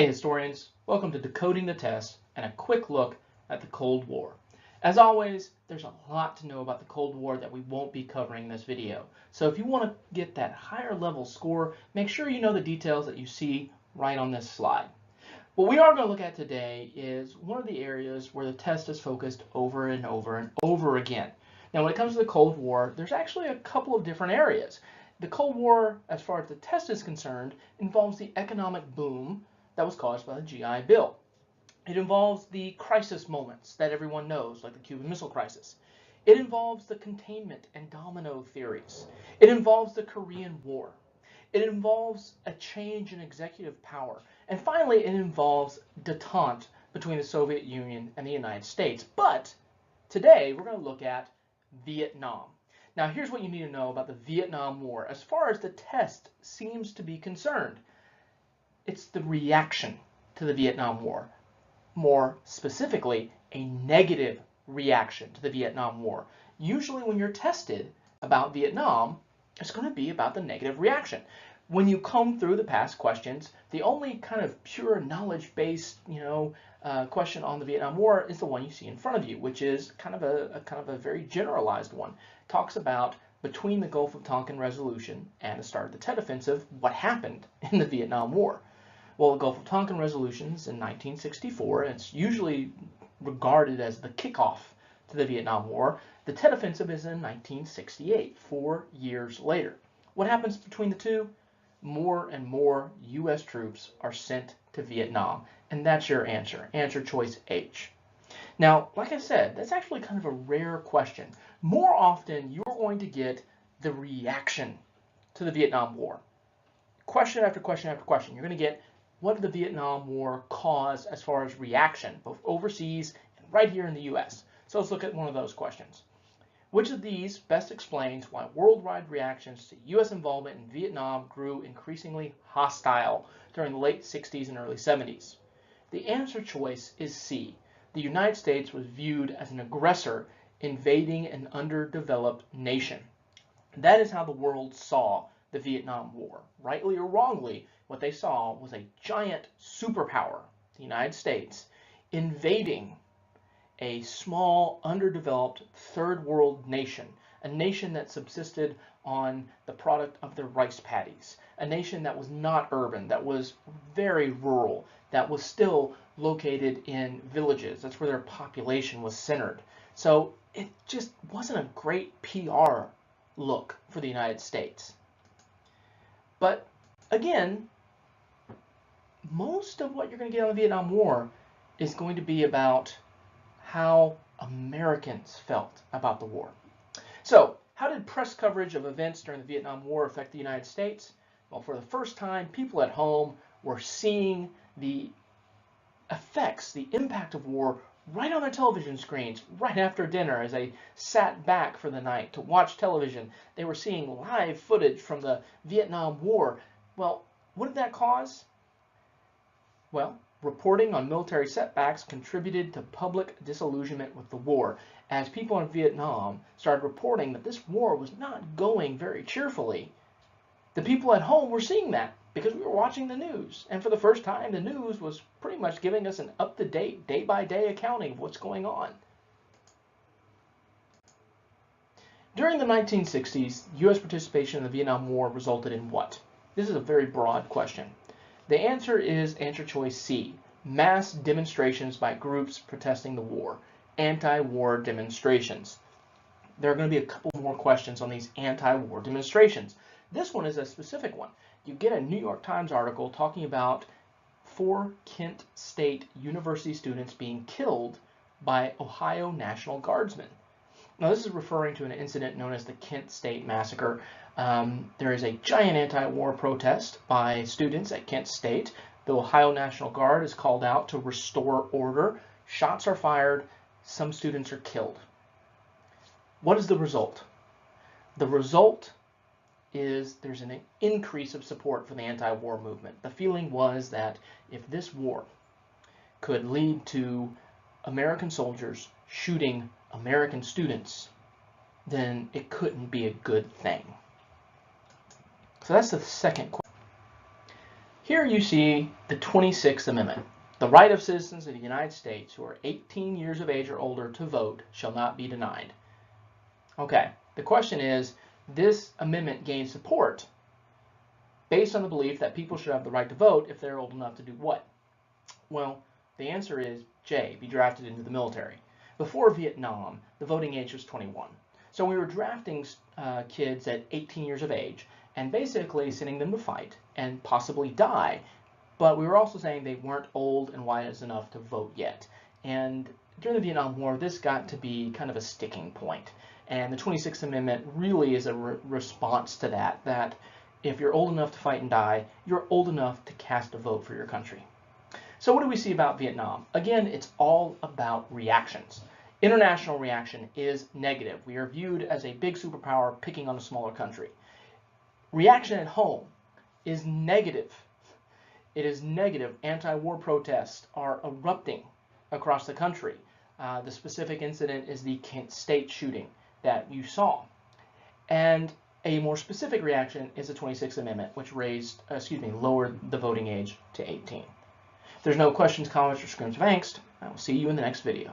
Hey historians, welcome to Decoding the Test and a quick look at the Cold War. As always, there's a lot to know about the Cold War that we won't be covering in this video. So if you want to get that higher level score, make sure you know the details that you see right on this slide. What we are going to look at today is one of the areas where the test is focused over and over and over again. Now when it comes to the Cold War, there's actually a couple of different areas. The Cold War, as far as the test is concerned, involves the economic boom that was caused by the GI Bill. It involves the crisis moments that everyone knows, like the Cuban Missile Crisis. It involves the containment and domino theories. It involves the Korean War. It involves a change in executive power. And finally, it involves detente between the Soviet Union and the United States. But today, we're going to look at Vietnam. Now, here's what you need to know about the Vietnam War. As far as the test seems to be concerned, it's the reaction to the Vietnam War. More specifically, a negative reaction to the Vietnam War. Usually when you're tested about Vietnam, it's going to be about the negative reaction. When you comb through the past questions, the only kind of pure knowledge-based, question on the Vietnam War is the one you see in front of you, which is kind of a very generalized one. It talks about between the Gulf of Tonkin Resolution and the start of the Tet Offensive, what happened in the Vietnam War. Well, the Gulf of Tonkin Resolution is in 1964, and it's usually regarded as the kickoff to the Vietnam War. The Tet Offensive is in 1968, 4 years later. What happens between the two? More and more U.S. troops are sent to Vietnam, and that's your answer. Answer choice H. Now, like I said, that's actually kind of a rare question. More often, you're going to get the reaction to the Vietnam War. Question after question after question. You're going to get, what did the Vietnam War cause as far as reaction, both overseas and right here in the U.S.? So let's look at one of those questions. Which of these best explains why worldwide reactions to U.S. involvement in Vietnam grew increasingly hostile during the late 60s and early 70s? The answer choice is C. The United States was viewed as an aggressor invading an underdeveloped nation. That is how the world saw the Vietnam War. Rightly or wrongly, what they saw was a giant superpower, the United States, invading a small, underdeveloped third world nation, a nation that subsisted on the product of their rice paddies, a nation that was not urban, that was very rural, that was still located in villages. That's where their population was centered. So it just wasn't a great PR look for the United States. But again, most of what you're going to get on the Vietnam War is going to be about how Americans felt about the war. So, how did press coverage of events during the Vietnam War affect the United States? Well, for the first time, people at home were seeing the effects, the impact of war right on their television screens, right after dinner as they sat back for the night to watch television. They were seeing live footage from the Vietnam War. Well, what did that cause? Well, reporting on military setbacks contributed to public disillusionment with the war, as people in Vietnam started reporting that this war was not going very cheerfully. The people at home were seeing that because we were watching the news, and for the first time the news was pretty much giving us an up-to-date, day-by-day accounting of what's going on. During the 1960s, U.S. participation in the Vietnam War resulted in what? This is a very broad question. The answer is answer choice C, mass demonstrations by groups protesting the war, anti-war demonstrations. There are going to be a couple more questions on these anti-war demonstrations. This one is a specific one. You get a New York Times article talking about 4 Kent State University students being killed by Ohio National Guardsmen. Now this is referring to an incident known as the Kent State Massacre. There is a giant anti-war protest by students at Kent State. The Ohio National Guard is called out to restore order. Shots are fired. Some students are killed. What is the result? The result is there's an increase of support for the anti-war movement. The feeling was that if this war could lead to American soldiers shooting American students, then it couldn't be a good thing. So that's the second question. Here you see the 26th Amendment. The right of citizens of the United States who are 18 years of age or older to vote shall not be denied. Okay, the question is, this amendment gained support based on the belief that people should have the right to vote if they're old enough to do what? Well, the answer is J, be drafted into the military. Before Vietnam, the voting age was 21. So we were drafting kids at 18 years of age and basically sending them to fight and possibly die. But we were also saying they weren't old and wise enough to vote yet. And during the Vietnam War, this got to be kind of a sticking point. And the 26th Amendment really is a response to that, that if you're old enough to fight and die, you're old enough to cast a vote for your country. So what do we see about Vietnam? Again, it's all about reactions. International reaction is negative. We are viewed as a big superpower picking on a smaller country. Reaction at home is negative. It is negative. Anti-war protests are erupting across the country. The specific incident is the Kent State shooting that you saw. And a more specific reaction is the 26th Amendment, which lowered the voting age to 18. If there's no questions, comments, or screams of angst, I will see you in the next video.